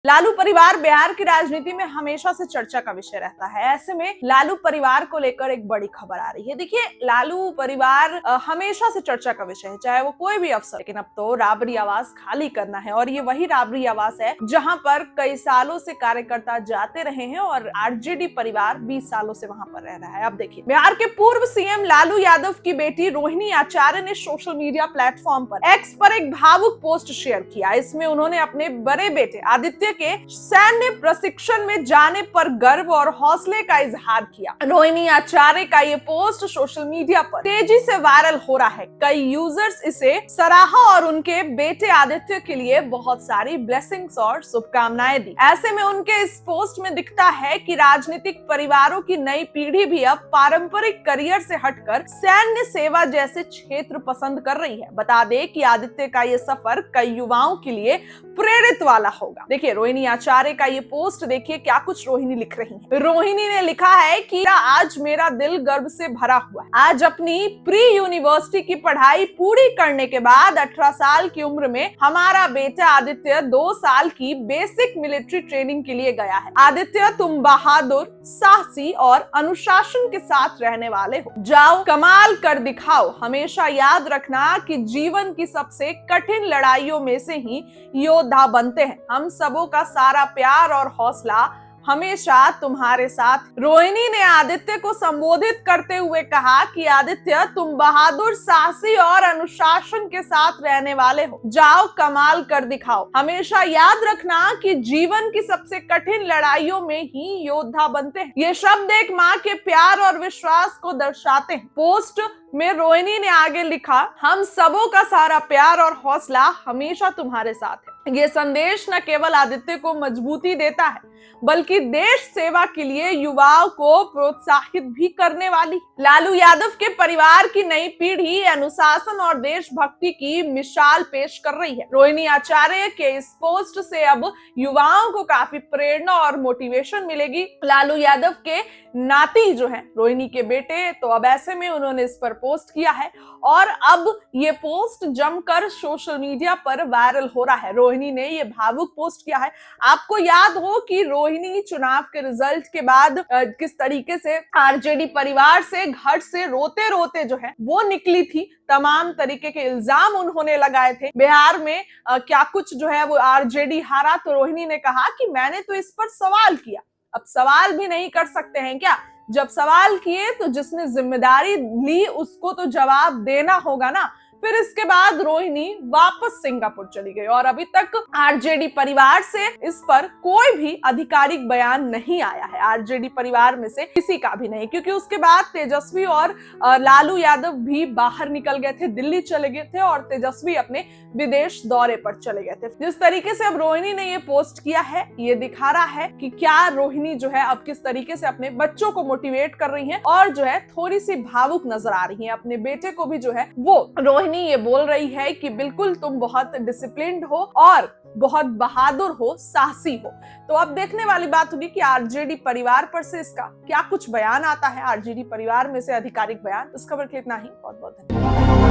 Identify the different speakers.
Speaker 1: लालू परिवार बिहार की राजनीति में हमेशा से चर्चा का विषय रहता है। ऐसे में लालू परिवार को लेकर एक बड़ी खबर आ रही है। देखिए, लालू परिवार हमेशा से चर्चा का विषय है, चाहे वो कोई भी अफसर, लेकिन अब तो राबड़ी आवास खाली करना है। और ये वही राबड़ी आवास है जहां पर कई सालों से कार्यकर्ता जाते रहे हैं और आरजेडी परिवार 20 सालों से वहां पर रह रहा है। अब देखिए, बिहार के पूर्व सीएम लालू यादव की बेटी रोहिणी आचार्य ने सोशल मीडिया प्लेटफॉर्म पर एक्स पर एक भावुक पोस्ट शेयर किया। इसमें उन्होंने अपने बड़े बेटे आदित्य के सैन्य प्रशिक्षण में जाने पर गर्व और हौसले का इजहार किया। रोहिणी आचार्य का ये पोस्ट सोशल मीडिया पर तेजी से वायरल हो रहा है। कई यूजर्स इसे सराहा और उनके बेटे आदित्य के लिए बहुत सारी ब्लेसिंग्स और शुभकामनाएं दी। ऐसे में उनके इस पोस्ट में दिखता है कि राजनीतिक परिवारों की नई पीढ़ी भी अब पारंपरिक करियर से हटकर सैन्य सेवा जैसे क्षेत्र पसंद कर रही है। बता दें कि आदित्य का ये सफर कई युवाओं के लिए प्रेरित वाला होगा। देखिए, रोहिणी आचार्य का ये पोस्ट देखिए क्या कुछ रोहिणी लिख रही है। रोहिणी ने लिखा है कि आज मेरा दिल गर्व से भरा हुआ है। आज अपनी प्री यूनिवर्सिटी की पढ़ाई पूरी करने के बाद 18 साल की उम्र में हमारा बेटा आदित्य 2 साल की बेसिक मिलिट्री ट्रेनिंग के लिए गया है। आदित्य, तुम बहादुर, साहसी और अनुशासन के साथ रहने वाले हो। जाओ, कमाल कर दिखाओ। हमेशा याद रखना कि जीवन की सबसे कठिन लड़ाइयों में से ही योद्धा बनते हैं। हम सबों का सारा प्यार और हौसला हमेशा तुम्हारे साथ। रोहिणी ने आदित्य को संबोधित करते हुए कहा कि आदित्य, तुम बहादुर, साहसी और अनुशासन के साथ रहने वाले हो। जाओ, कमाल कर दिखाओ। हमेशा याद रखना कि जीवन की सबसे कठिन लड़ाइयों में ही योद्धा बनते हैं। ये शब्द एक माँ के प्यार और विश्वास को दर्शाते हैं। पोस्ट में रोहिणी ने आगे लिखा, हम सबों का सारा प्यार और हौसला हमेशा तुम्हारे साथ है। ये संदेश न केवल आदित्य को मजबूती देता है, बल्कि देश सेवा के लिए युवाओं को प्रोत्साहित भी करने वाली। लालू यादव के परिवार की नई पीढ़ी अनुशासन और देशभक्ति की मिसाल पेश कर रही है। रोहिणी आचार्य के इस पोस्ट से अब युवाओं को काफी प्रेरणा और मोटिवेशन मिलेगी। लालू यादव के नाती जो है रोहिणी के बेटे, तो अब ऐसे में उन्होंने इस पर पोस्ट किया है और अब ये पोस्ट जमकर सोशल मीडिया पर वायरल हो रहा है। रोहिणी ने ये भावुक पोस्ट किया है। आपको याद हो कि रोहिणी चुनाव के रिजल्ट के बाद किस तरीके से आरजेडी परिवार से घर से रोते रोते जो है वो निकली थी। तमाम तरीके के इल्जाम उन्होंने लगाए थे। बिहार में क्या कुछ जो है वो आरजेडी हारा, तो रोहिणी ने कहा कि मैंने तो इस पर सवाल किया। अब सवाल भी नहीं कर सकते हैं क्या? जब सवाल किए तो जिसने जिम्मेदारी ली उसको तो जवाब देना होगा ना। फिर इसके बाद रोहिणी वापस सिंगापुर चली गई और अभी तक आरजेडी परिवार से इस पर कोई भी आधिकारिक बयान नहीं आया है। आरजेडी परिवार में से किसी का भी नहीं, क्योंकि उसके बाद तेजस्वी और लालू यादव भी बाहर निकल गए थे, दिल्ली चले गए थे और तेजस्वी अपने विदेश दौरे पर चले गए थे। जिस तरीके से अब रोहिणी ने ये पोस्ट किया है, ये दिखा रहा है कि क्या रोहिणी जो है अब किस तरीके से अपने बच्चों को मोटिवेट कर रही है और जो है थोड़ी सी भावुक नजर आ रही है। अपने बेटे को भी जो है वो रोहिणी ये बोल रही है कि बिल्कुल तुम बहुत डिसिप्लिन्ड हो और बहुत बहादुर हो, साहसी हो। तो अब देखने वाली बात होगी कि आरजेडी परिवार पर से इसका क्या कुछ बयान आता है, आरजेडी परिवार में से आधिकारिक बयान। इस खबर के लिए इतना ही। बहुत बहुत धन्यवाद।